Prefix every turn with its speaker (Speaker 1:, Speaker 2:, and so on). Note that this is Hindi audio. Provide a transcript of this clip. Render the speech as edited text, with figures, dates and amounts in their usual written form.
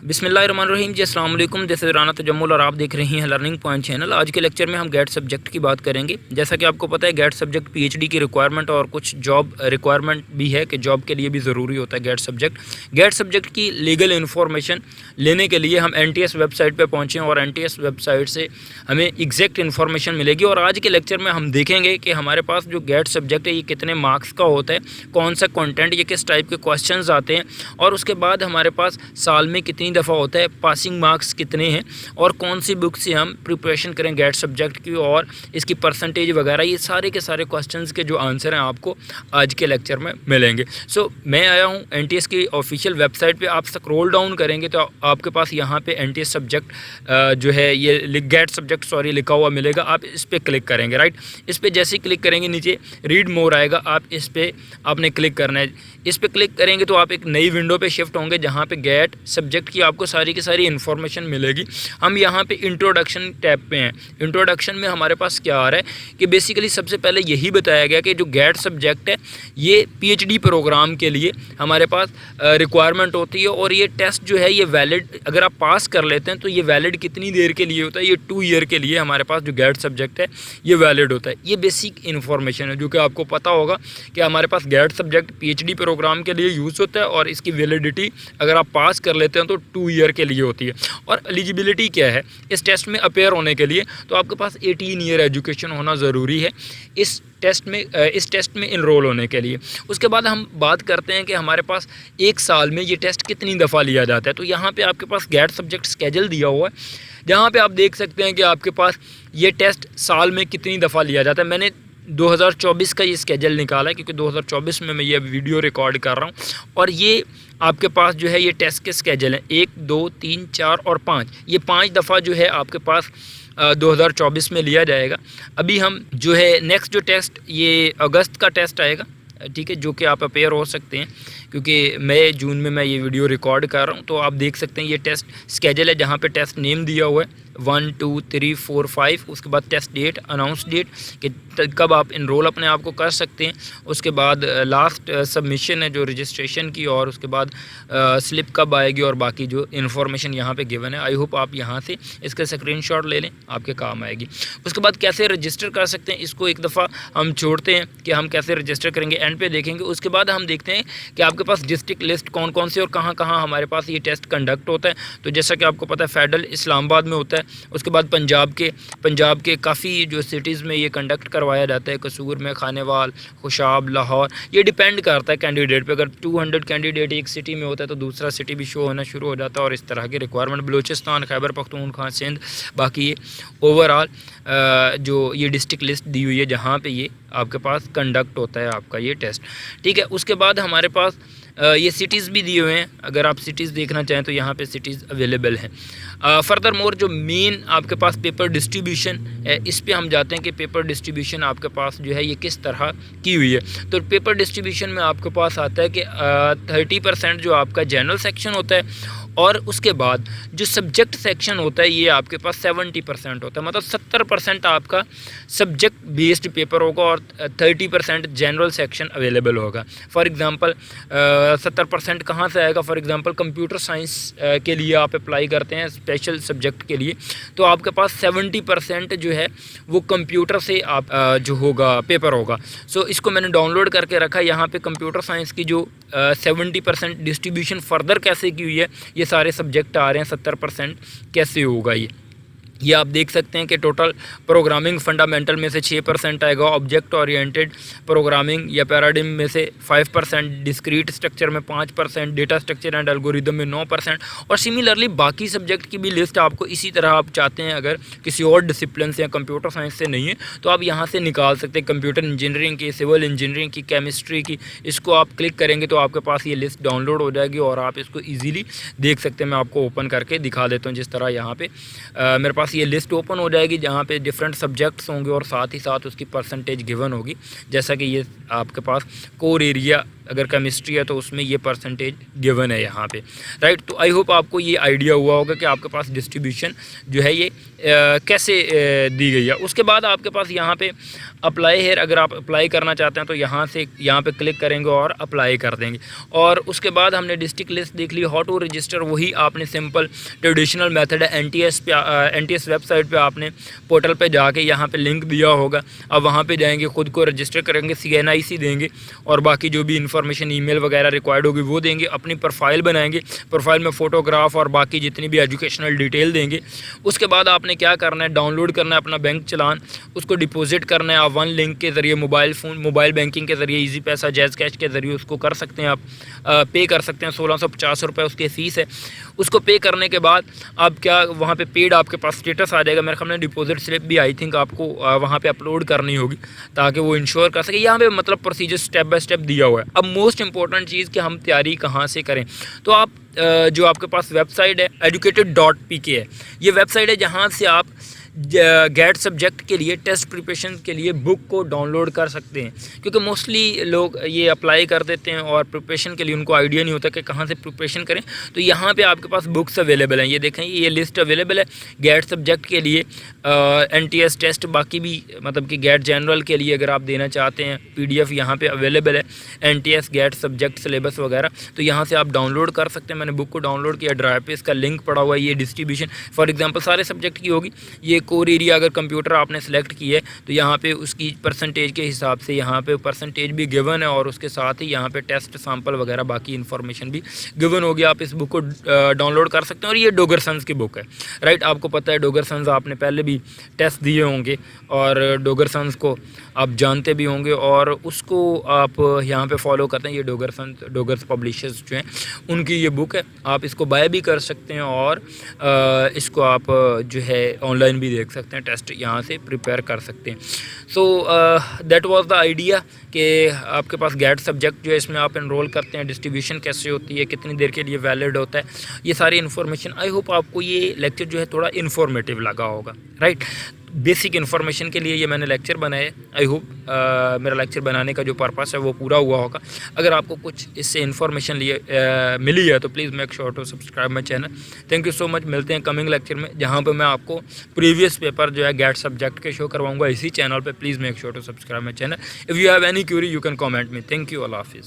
Speaker 1: बिस्मिल्लाहिर्रहमानिर्रहीम जी, अस्सलाम वालेकुम। जैसे राना तजम्मुल और आप देख रही हैं लर्निंग पॉइंट चैनल। आज के लेक्चर में हम गेट सब्जेक्ट की बात करेंगे। जैसा कि आपको पता है गेट सब्जेक्ट पीएचडी की रिक्वायरमेंट और कुछ जॉब रिक्वायरमेंट भी है कि जॉब के लिए भी ज़रूरी होता है गेट सब्जेक्ट। गेट सब्जेक्ट की लीगल इन्फॉर्मेशन लेने के लिए हम एनटीएस वेबसाइट पर पहुँचे और एनटीएस वेबसाइट से हमें एग्जैक्ट इन्फॉर्मेशन मिलेगी। और आज के लेक्चर में हम देखेंगे कि हमारे पास जो गेट सब्जेक्ट है ये कितने मार्क्स का होता है, कौन सा कॉन्टेंट, ये किस टाइप के क्वेश्चन आते हैं, और उसके बाद हमारे पास साल में कितनी दफ़ा होता है, पासिंग मार्क्स कितने हैं, और कौन सी बुक से हम प्रिपरेशन करें गेट सब्जेक्ट की, और इसकी परसेंटेज वगैरह, ये सारे के सारे क्वेश्चंस के जो आंसर हैं आपको आज के लेक्चर में मिलेंगे। मैं आया हूँ एनटीएस की ऑफिशियल वेबसाइट पे। आप स्क्रॉल डाउन करेंगे तो आपके पास यहाँ पे एनटीएस सब्जेक्ट जो है ये गेट सब्जेक्ट लिखा हुआ मिलेगा। आप इस पर क्लिक करेंगे, राइट। इस पर जैसे ही क्लिक करेंगे नीचे रीड मोर आएगा, आप इस पर आपने क्लिक करना है। इस पर क्लिक करेंगे तो आप एक नई विंडो पे शिफ्ट होंगे जहाँ पे गेट सब्जेक्ट की आपको सारी की सारी इन्फॉर्मेशन मिलेगी। हम यहाँ पे इंट्रोडक्शन टैब पे हैं। इंट्रोडक्शन में हमारे पास क्या आ रहा है कि बेसिकली सबसे पहले यही बताया गया कि जो गेट सब्जेक्ट है ये पीएचडी प्रोग्राम के लिए हमारे पास रिक्वायरमेंट होती है, और ये टेस्ट जो है ये वैलिड, अगर आप पास कर लेते हैं तो ये वैलिड कितनी देर के लिए होता है, ये 2 ईयर के लिए हमारे पास जो गेट सब्जेक्ट है ये वैलिड होता है। ये बेसिक इन्फॉर्मेशन है जो कि आपको पता होगा कि हमारे पास गेट सब्जेक्ट पीएचडी प्रोग्राम के लिए यूज़ होता है, और इसकी वैलिडिटी अगर आप पास कर लेते हैं तो 2 ईयर के लिए होती है। और एलिजिबिलिटी क्या है इस टेस्ट में अपेयर होने के लिए, तो आपके पास 18 ईयर एजुकेशन होना ज़रूरी है इस टेस्ट में इनरोल होने के लिए। उसके बाद हम बात करते हैं कि हमारे पास एक साल में ये टेस्ट कितनी दफ़ा लिया जाता है। तो यहाँ पे आपके पास गेट सब्जेक्ट स्केड्यूल दिया हुआ है, जहाँ पे आप देख सकते हैं कि आपके पास ये टेस्ट साल में कितनी दफ़ा लिया जाता है। मैंने 2024 का ये स्केड्यूल निकाला है क्योंकि 2024 में मैं ये वीडियो रिकॉर्ड कर रहा हूँ, और ये आपके पास जो है ये टेस्ट के स्केड्यूल हैं 1, 2, 3, 4 और 5। ये 5 दफ़ा जो है आपके पास 2024 में लिया जाएगा। अभी हम जो है नेक्स्ट जो टेस्ट ये अगस्त का टेस्ट आएगा, ठीक है, जो कि आप अपेयर हो सकते हैं क्योंकि मई जून में मैं ये वीडियो रिकॉर्ड कर रहा हूँ। तो आप देख सकते हैं ये टेस्ट स्केड्यूल है जहाँ पे टेस्ट नेम दिया हुआ है 1, 2, 3, 4, 5। उसके बाद टेस्ट डेट, अनाउंस डेट कि कब आप इनरोल अपने आप को कर सकते हैं। उसके बाद लास्ट सबमिशन है जो रजिस्ट्रेशन की, और उसके बाद स्लिप कब आएगी, और बाकी जो इन्फॉर्मेशन यहाँ पे गिवन है। आई होप आप यहाँ से इसका स्क्रीनशॉट ले लें, आपके काम आएगी। उसके बाद कैसे रजिस्टर कर सकते हैं इसको एक दफ़ा हम छोड़ते हैं कि हम कैसे रजिस्टर करेंगे, एंड पे देखेंगे। उसके बाद हम देखते हैं कि आपके पास डिस्ट्रिक्ट लिस्ट कौन कौन से और कहाँ कहाँ हमारे पास ये टेस्ट कंडक्ट होता है। तो जैसा कि आपको पता है फेडरल इस्लामाबाद में होता है। उसके बाद पंजाब के काफ़ी जो सिटीज़ में ये कंडक्ट करवाया जाता है, कसूर में, खानेवाल, खुशाब, लाहौर। ये डिपेंड करता है कैंडिडेट पे। अगर 200 कैंडिडेट एक सिटी में होता है तो दूसरा सिटी भी शो होना शुरू हो जाता है, और इस तरह की रिक्वायरमेंट बलूचिस्तान, खैबर पख्तूनख्वा, सिंध। बाकी ये ओवरऑल जो ये डिस्ट्रिक्ट लिस्ट दी हुई है जहाँ पे ये आपके पास कंडक्ट होता है आपका ये टेस्ट, ठीक है। उसके बाद हमारे पास ये सिटीज़ भी दिए हुए हैं। अगर आप सिटीज़ देखना चाहें तो यहाँ पे सिटीज़ अवेलेबल हैं। फर्दर मोर जो मेन आपके पास पेपर डिस्ट्रीब्यूशन है, इस पे हम जाते हैं कि पेपर डिस्ट्रीब्यूशन आपके पास जो है ये किस तरह की हुई है। तो पेपर डिस्ट्रीब्यूशन में आपके पास आता है कि 30% जो आपका जनरल सेक्शन होता है, और उसके बाद जो सब्जेक्ट सेक्शन होता है ये आपके पास 70% होता है। मतलब 70% आपका सब्जेक्ट बेस्ड पेपर होगा और 30% जनरल सेक्शन अवेलेबल होगा। फॉर एग्ज़ाम्पल 70% कहाँ से आएगा, फॉर एग्ज़ाम्पल कंप्यूटर साइंस के लिए आप अप्लाई करते हैं स्पेशल सब्जेक्ट के लिए, तो आपके पास 70% जो है वो कंप्यूटर से आप जो होगा पेपर होगा। इसको मैंने डाउनलोड करके रखा है। यहाँ पे कंप्यूटर साइंस की जो 70% डिस्ट्रीब्यूशन फर्दर कैसे की हुई है, ये सारे सब्जेक्ट आ रहे हैं 70% कैसे होगा ये आप देख सकते हैं कि टोटल प्रोग्रामिंग फंडामेंटल में से 6% आएगा, ऑब्जेक्ट ओरिएंटेड प्रोग्रामिंग या पैराडिम में से 5%, डिस्क्रीट स्ट्रक्चर में 5%, डेटा स्ट्रक्चर एंड एल्गोरिदम में 9%। और सिमिलरली बाकी सब्जेक्ट की भी लिस्ट आपको इसी तरह आप चाहते हैं, अगर किसी और डिसिप्लिन से या कंप्यूटर साइंस से नहीं है तो आप यहाँ से निकाल सकते हैं। कंप्यूटर इंजीनियरिंग की, सिविल इंजीनियरिंग की, केमिस्ट्री की, इसको आप क्लिक करेंगे तो आपके पास ये लिस्ट डाउनलोड हो जाएगी और आप इसको ईजिली देख सकते हैं। मैं आपको ओपन करके दिखा देता हूँ। जिस तरह यहाँ पे मेरे पास ये लिस्ट ओपन हो जाएगी जहाँ पे डिफरेंट सब्जेक्ट्स होंगे और साथ ही साथ उसकी परसेंटेज गिवन होगी। जैसा कि ये आपके पास कोर एरिया अगर केमिस्ट्री है तो उसमें ये परसेंटेज गिवन है यहाँ पे, राइट। तो आई होप आपको ये आइडिया हुआ होगा कि आपके पास डिस्ट्रीब्यूशन जो है ये कैसे दी गई है। उसके बाद आपके पास यहाँ पे अप्लाई है, अगर आप अप्लाई करना चाहते हैं तो यहाँ से यहाँ पे क्लिक करेंगे और अप्लाई कर देंगे। और उसके बाद हमने डिस्ट्रिक्ट लिस्ट देख ली, हाउ टू रजिस्टर वही आपने सिंपल ट्रेडिशनल मेथड है, एनटीएस पे एनटीएस वेबसाइट पे आपने पोर्टल पे जाके यहाँ पे लिंक दिया होगा, अब वहाँ पे जाएंगे, खुद को रजिस्टर करेंगे, CNIC देंगे और बाकी जो भी इन्फॉर्मेशन ईमेल वगैरह रिक्वायर्ड होगी वो देंगे, अपनी प्रोफाइल बनाएंगे, प्रोफाइल में फ़ोटोग्राफ और बाकी जितनी भी एजुकेशनल डिटेल देंगे। उसके बाद आपने क्या करना है, डाउनलोड करना है अपना बैंक चलान, उसको डिपॉजिट करना है। आप वन लिंक के ज़रिए मोबाइल बैंकिंग के ज़रिए इजी पैसा जैज़ कैश के ज़रिए उसको कर सकते हैं, आप पे कर सकते हैं। 1650 रुपये उसकी फ़ीस है। उसको पे करने के बाद आप क्या वहाँ पे पेड आपके पास स्टेटस आ जाएगा। मेरे ख्याल में डिपॉजिट स्लिप भी आई थिंक आपको वहाँ पे अपलोड करनी होगी ताकि वो इंश्योर कर सके। यहाँ पे मतलब प्रोसीजर स्टेप बाय स्टेप दिया हुआ है। अब मोस्ट इंपॉर्टेंट चीज़ कि हम तैयारी कहाँ से करें, तो आप जो आपके पास वेबसाइट है educated.pk है, ये वेबसाइट है जहाँ से आप गेट सब्जेक्ट के लिए टेस्ट प्रिपरेशन के लिए बुक को डाउनलोड कर सकते हैं। क्योंकि मोस्टली लोग ये अप्लाई कर देते हैं और प्रिपरेशन के लिए उनको आइडिया नहीं होता कि कहाँ से प्रिपरेशन करें। तो यहाँ पे आपके पास बुक्स अवेलेबल हैं, ये देखें ये लिस्ट अवेलेबल है गेट सब्जेक्ट के लिए, NTS टेस्ट, बाकी भी मतलब कि गेट जनरल के लिए अगर आप देना चाहते हैं PDF यहाँ पे अवेलेबल है, NTS गेट सब्जेक्ट सिलेबस वगैरह, तो यहाँ से आप डाउनलोड कर सकते हैं। मैंने बुक को डाउनलोड किया, ड्राइव पे इसका लिंक पड़ा हुआ है। ये डिस्ट्रीब्यूशन फॉर एग्जांपल सारे सब्जेक्ट की होगी। ये कोर एरिया अगर कंप्यूटर आपने सेलेक्ट की है तो यहाँ पे उसकी परसेंटेज के हिसाब से यहाँ पे परसेंटेज भी गिवन है और उसके साथ ही यहाँ पे टेस्ट सैंपल वगैरह बाकी इन्फॉर्मेशन भी गिवन होगी। आप इस बुक को डाउनलोड कर सकते हैं। और ये डोगर सन्स की बुक है, राइट। आपको पता है डोगर सन्स आपने पहले भी टेस्ट दिए होंगे और डोगर सन्स को आप जानते भी होंगे और उसको आप यहाँ पे फॉलो करते हैं। ये डोगर्स पब्लिशर्स जो हैं उनकी ये बुक है, आप इसको बाय भी कर सकते हैं और इसको आप जो है ऑनलाइन भी देख सकते हैं, टेस्ट यहाँ से प्रिपेयर कर सकते हैं। So that was the idea कि आपके पास गेट सब्जेक्ट जो है इसमें आप एनरोल करते हैं, डिस्ट्रीब्यूशन कैसे होती है, कितनी देर के लिए वैलिड होता है, ये सारी इन्फॉर्मेशन। आई होप आपको ये लेक्चर जो है थोड़ा इन्फॉर्मेटिव लगा होगा, राइट। बेसिक इन्फॉर्मेशन के लिए ये मैंने लेक्चर बनाया है। आई होप मेरा लेक्चर बनाने का जो पर्पस है वो पूरा हुआ होगा। अगर आपको कुछ इससे इन्फॉर्मेशन मिली है तो please make sure to subscribe my channel. Thank you so much. मिलते हैं कमिंग लेक्चर में जहाँ पे मैं आपको प्रीवियस पेपर जो है गेट सब्जेक्ट के शो करवाऊंगा इसी चैनल पे। Please make sure to subscribe my channel. If you have any query you can comment me. Thank you, अल्लाह हाफिज़।